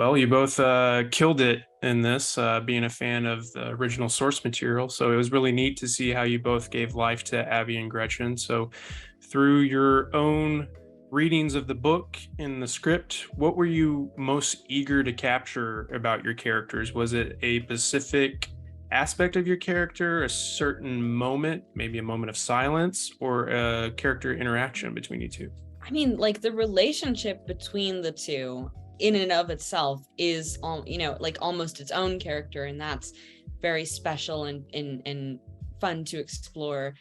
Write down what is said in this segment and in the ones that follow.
Well, you both killed it in this, being a fan of the original source material. So it was really neat to see how you both gave life to Abby and Gretchen. So, through your own readings of the book and the script, what were you most eager to capture about your characters? Was it a specific aspect of your character, a certain moment, maybe a moment of silence, or a character interaction between you two? I mean, like the relationship between the two in and of itself is like almost its own character, and that's very special and fun to explore.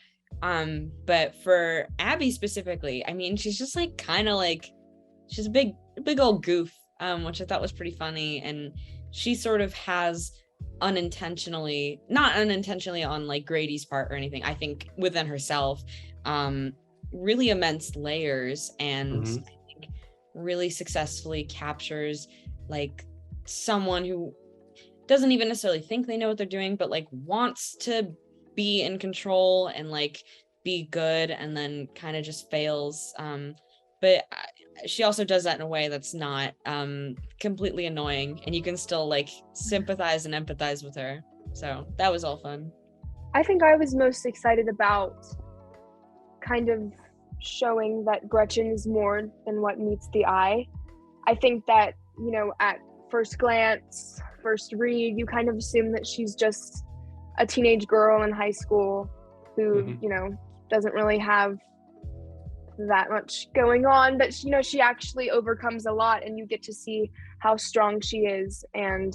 But for Abby specifically, I mean, she's just like kind of like she's a big old goof, which I thought was pretty funny. And she sort of has not unintentionally on like Grady's part or anything, I think within herself, really immense layers, and Mhm. I think really successfully captures like someone who doesn't even necessarily think they know what they're doing, but like wants to be in control and like be good, and then kind of just fails. But she also does that in a way that's not completely annoying, and you can still like sympathize and empathize with her. So that was all fun. I think I was most excited about kind of showing that Gretchen is more than what meets the eye. I think that, at first glance, first read, you kind of assume that she's just a teenage girl in high school who, Mhm. doesn't really have that much going on, but she actually overcomes a lot, and you get to see how strong she is and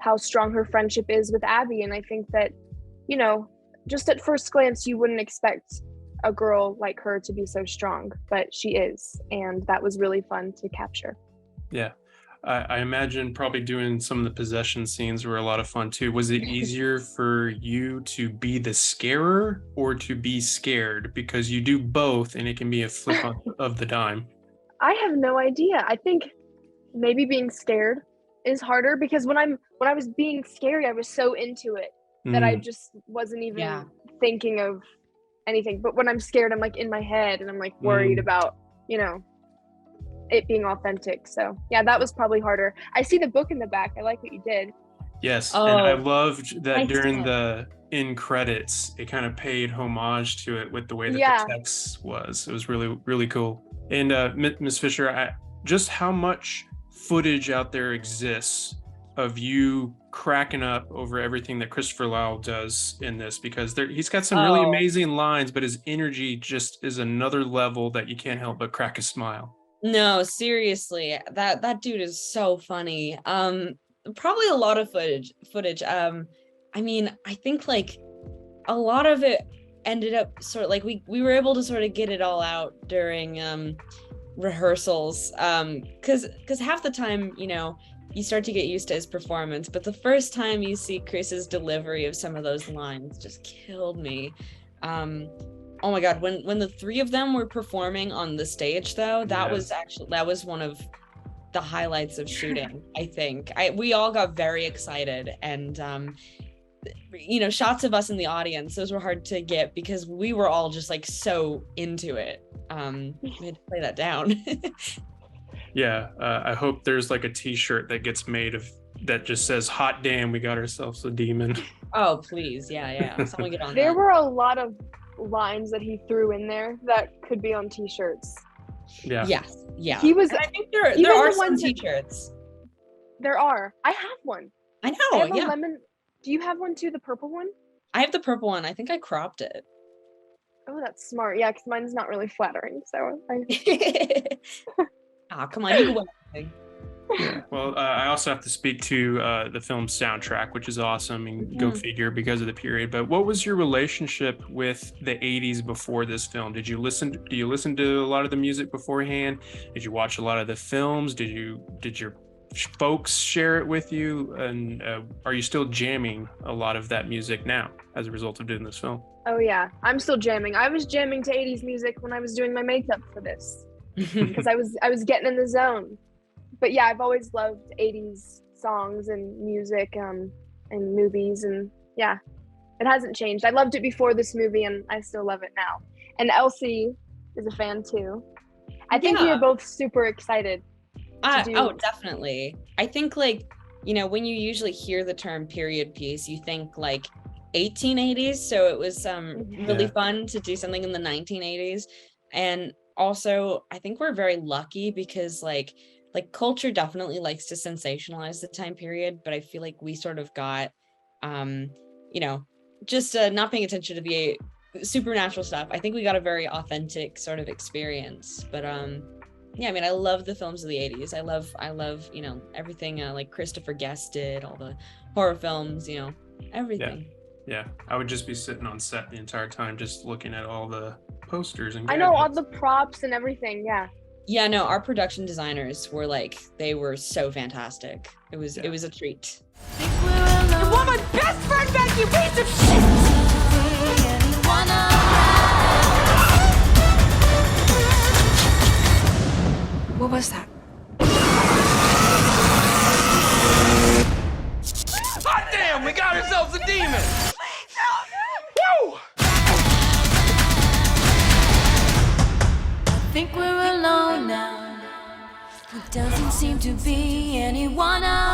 how strong her friendship is with Abby. And I think that, just at first glance, you wouldn't expect a girl like her to be so strong, but she is, and that was really fun to capture. Yeah. I imagine probably doing some of the possession scenes were a lot of fun too. Was it easier for you to be the scarer or to be scared? Because you do both and it can be a of the dime. I have no idea. I think maybe being scared is harder, because when I was being scary, I was so into it that I Mm, just wasn't Yeah. even thinking of anything. But when I'm scared, I'm like in my head and I'm like worried mm. about, it being authentic. So yeah, that was probably harder. I see the book in the back. I like what you did. Yes. And I Oh, loved that nice during touch. the end credits, it kind of paid homage to it with the way that the Yeah. text was. It was really, really cool. And Miss Fisher, just how much footage out there exists of you cracking up over everything that Christopher Lau does in this? Because he's got some really Oh, amazing lines, but his energy just is another level that you can't help but crack a smile. no, seriously, that dude is so funny. Probably a lot of footage. I mean, I think like a lot of it ended up sort of like we were able to sort of get it all out during rehearsals, because half the time, you start to get used to his performance, but the first time you see Chris's delivery of some of those lines just killed me. um oh my god, when the three of them were performing on the stage, though, Yes. that was one of the highlights of shooting. I think we all got very excited, and shots of us in the audience, those were hard to get because we were all just like so into it. We had to play that down. Yeah, I hope there's like a T-shirt that gets made of that just says "Hot damn, we got ourselves a demon." Oh, please. Yeah, someone get on There that. were a lot of lines that he threw in there that could be on t-shirts. Yeah. Yes, yeah, He was and I think there even are the some ones that t-shirts. there are. I have one. I I know, have a yeah. lemon. Do you have one too, the purple one? I have the purple one. I think I cropped it. Oh, that's smart. Yeah, because mine's not really flattering. So Ah, come on, you can wear anything. Yeah. Well, I also have to speak to the film's soundtrack, which is awesome, and go Mhm. figure because of the period. But what was your relationship with the '80s before this film? Do you listen to a lot of the music beforehand? Did you watch a lot of the films? Did your folks share it with you? And are you still jamming a lot of that music now as a result of doing this film? oh yeah, I'm still jamming. I was jamming to 80s music when I was doing my makeup for this, because I was getting in the zone. But yeah, I've always loved 80s songs and music, and movies, and yeah, it hasn't changed. I loved it before this movie, and I still love it now. And Elsie is a fan too. I think we were Yeah. both super excited Oh, definitely. I think like, you know, when you usually hear the term period piece, you think like 1880s. So it was really fun to do something in the 1980s. And also, I think we're very lucky because like culture definitely likes to sensationalize the time period, but I feel like we sort of got, you know, just not paying attention to the supernatural stuff. I think we got a very authentic sort of experience. But yeah, I mean, I love the films of the 80s. I love, you know, everything like Christopher Guest did, all the horror films, you know, everything. Yeah, I would just be sitting on set the entire time just looking at all the posters and I know, all the props and everything, yeah. Yeah, no, our production designers were like, they were so fantastic. It was a treat. You want my best friend back, you piece of shit! What was that? Hot damn, we got ourselves a demon! Woo! I think we're alone now. It doesn't seem to be anyone else.